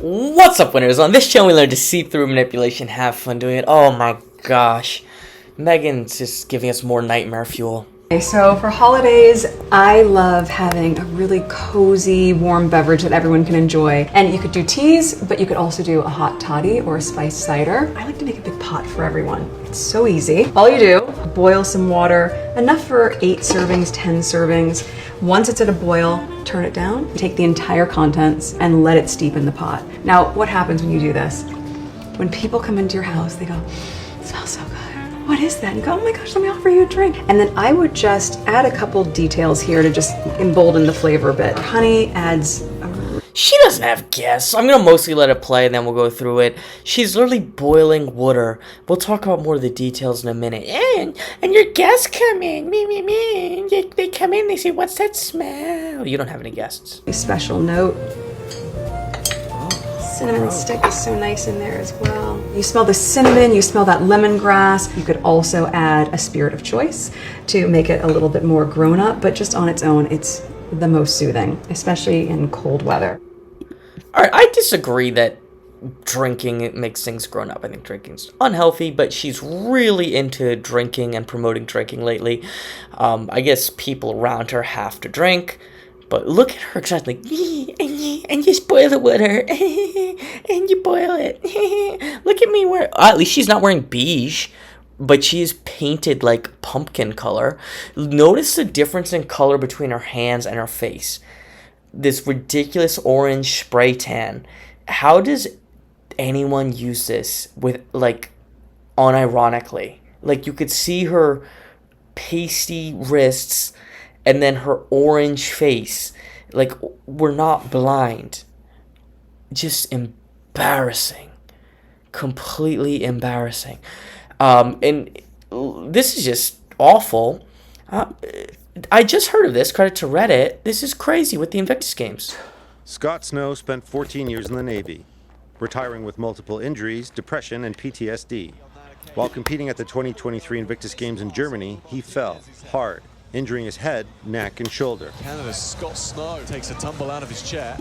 What's up, winners? On this channel we learn to see through manipulation, have fun doing it. Oh my gosh. Meghan's just giving us more nightmare fuel. So for holidays, I love having a really cozy, warm beverage that everyone can enjoy. And you could do teas, but you could also do a hot toddy or a spiced cider. I like to make a big pot for everyone. It's so easy. All you do, boil some water, enough for 8 servings, 10 servings. Once it's at a boil, turn it down, take the entire contents and let it steep in the pot. Now, what happens when you do this? When people come into your house, they go, "It smells so good. What is that?" And you go, "Oh my gosh, let me offer you a drink." And then I would just add a couple details here to just embolden the flavor a bit. Honey adds She doesn't have guests. I'm gonna mostly let it play and then we'll go through it. She's literally boiling water. We'll talk about more of the details in a minute. And your guests come in. Me. They come in, they say, "What's that smell?" You don't have any guests. a special note. Cinnamon stick is so nice in there as well. You smell the cinnamon, you smell that lemongrass. You could also add a spirit of choice to make it a little bit more grown up, but just on its own, it's the most soothing, especially in cold weather. Alright, I disagree that drinking makes things grown up. I think drinking's unhealthy, but she's really into drinking and promoting drinking lately. I guess people around her have to drink. But look at her exactly, and you spoil the water, and you boil it. Look at me at least she's not wearing beige, but she is painted like pumpkin color. Notice the difference in color between her hands and her face. This ridiculous orange spray tan. How does anyone use this with, like, unironically? Like, you could see her pasty wrists and then her orange face. Like, we're not blind. Just embarrassing. Completely embarrassing. And this is just awful. I just heard of this. Credit to Reddit. This is crazy with the Invictus Games. Scott Snow spent 14 years in the Navy, retiring with multiple injuries, depression, and PTSD. While competing at the 2023 Invictus Games in Germany, he fell hard, injuring his head, neck, and shoulder. Canada's Scott Snow takes a tumble out of his chair.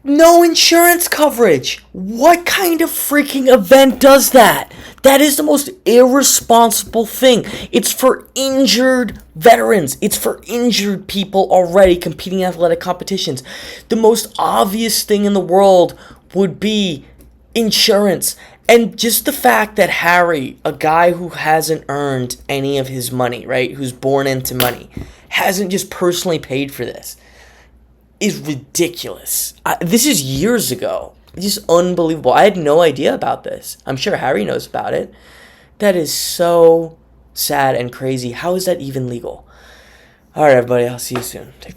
No insurance coverage. What kind of freaking event does that? That is the most irresponsible thing. It's for injured veterans. It's for injured people already competing in athletic competitions. The most obvious thing in the world would be insurance. And just the fact that Harry, a guy who hasn't earned any of his money, right, who's born into money, hasn't just personally paid for this, is ridiculous. This is years ago. It's just unbelievable. I had no idea about this. I'm sure Harry knows about it. That is so sad and crazy. How is that even legal? All right, everybody. I'll see you soon. Take care.